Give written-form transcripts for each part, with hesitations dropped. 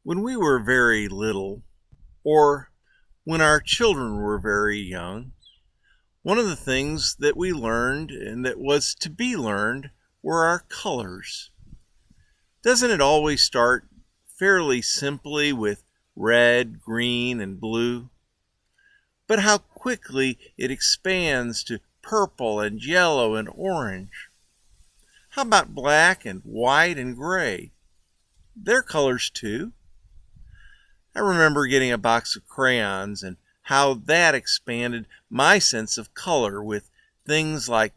When we were very little, or when our children were very young, one of the things that we learned and that was to be learned were our colors. Doesn't it always start fairly simply with red, green, and blue? But how quickly it expands to purple and yellow and orange. How about black and white and gray? They're colors too. I remember getting a box of crayons and how that expanded my sense of color with things like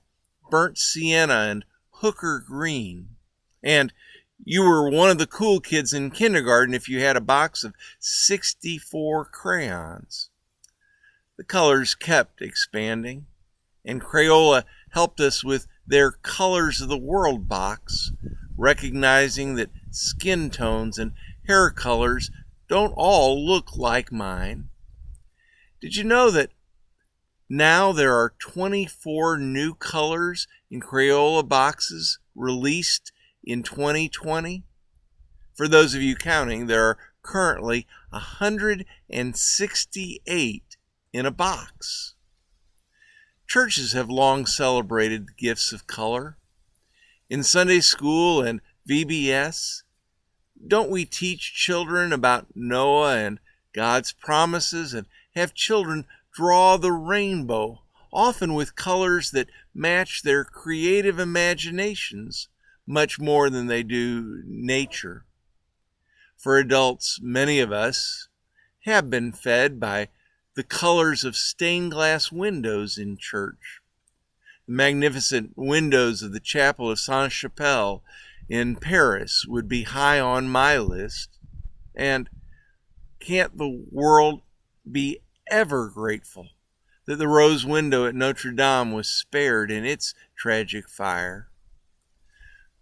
burnt sienna and hooker green. And you were one of the cool kids in kindergarten if you had a box of 64 crayons. The colors kept expanding, and Crayola helped us with their Colors of the World box, recognizing that skin tones and hair colors don't all look like mine. Did you know that now there are 24 new colors in Crayola boxes released in 2020? For those of you counting, there are currently 168 in a box. Churches have long celebrated the gifts of color. In Sunday school and VBS, don't we teach children about Noah and God's promises and have children draw the rainbow, often with colors that match their creative imaginations much more than they do nature? For adults, many of us have been fed by the colors of stained glass windows in church. The magnificent windows of the Chapel of Sainte-Chapelle in Paris would be high on my list. And can't the world be ever grateful that the rose window at Notre Dame was spared in its tragic fire?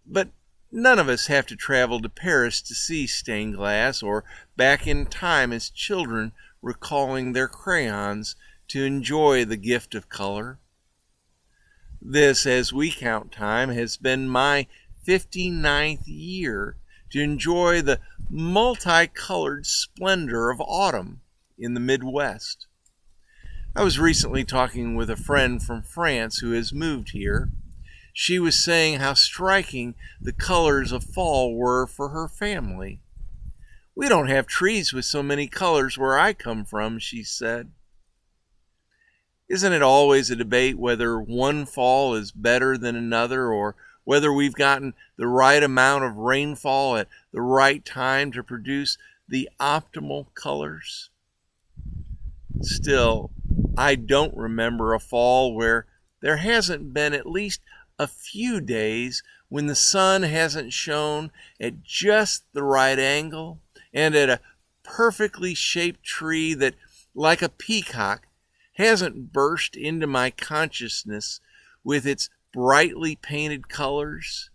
But none of us have to travel to Paris to see stained glass or back in time as children recalling their crayons to enjoy the gift of color. This, as we count time, has been my 59th year to enjoy the multicolored splendor of autumn in the Midwest. I was recently talking with a friend from France who has moved here. She was saying how striking the colors of fall were for her family. "We don't have trees with so many colors where I come from," she said. Isn't it always a debate whether one fall is better than another, or whether we've gotten the right amount of rainfall at the right time to produce the optimal colors? Still, I don't remember a fall where there hasn't been at least a few days when the sun hasn't shone at just the right angle and at a perfectly shaped tree that, like a peacock, hasn't burst into my consciousness with its brightly painted colors,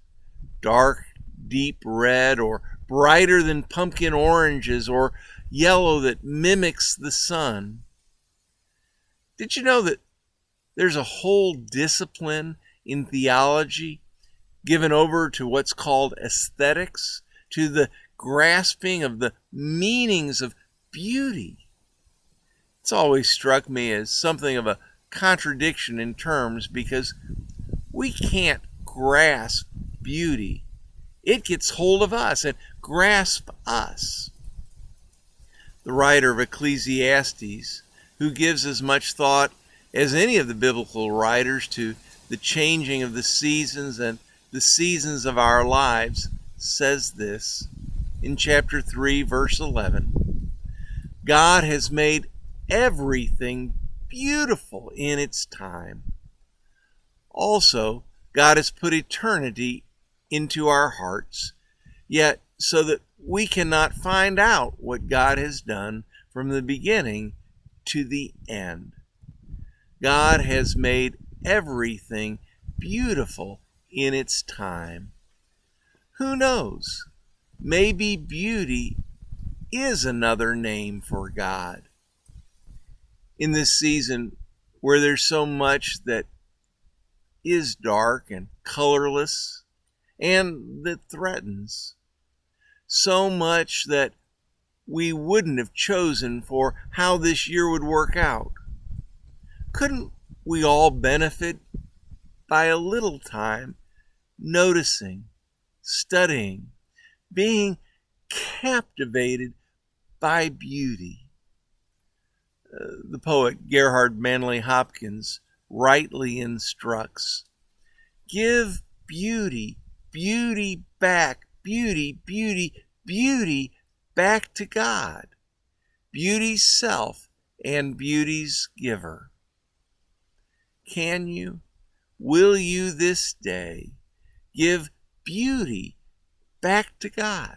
dark, deep red, or brighter than pumpkin oranges, or yellow that mimics the sun. Did you know that there's a whole discipline in theology given over to what's called aesthetics, to the grasping of the meanings of beauty? It's always struck me as something of a contradiction in terms, because we can't grasp beauty. It gets hold of us and grasps us. The writer of Ecclesiastes, who gives as much thought as any of the biblical writers to the changing of the seasons and the seasons of our lives, says this in chapter 3, verse 11. God has made everything beautiful in its time. Also, God has put eternity into our hearts, yet so that we cannot find out what God has done from the beginning to the end. God has made everything beautiful in its time. Who knows? Maybe beauty is another name for God. In this season where there's so much that is dark and colorless and that threatens, so much that we wouldn't have chosen for how this year would work out? Couldn't we all benefit by a little time noticing, studying, being captivated by beauty? The poet Gerhard Manley Hopkins rightly instructs, give beauty, beauty back, beauty, beauty, beauty back to God, beauty's self and beauty's giver. Can you, will you this day give beauty back to God?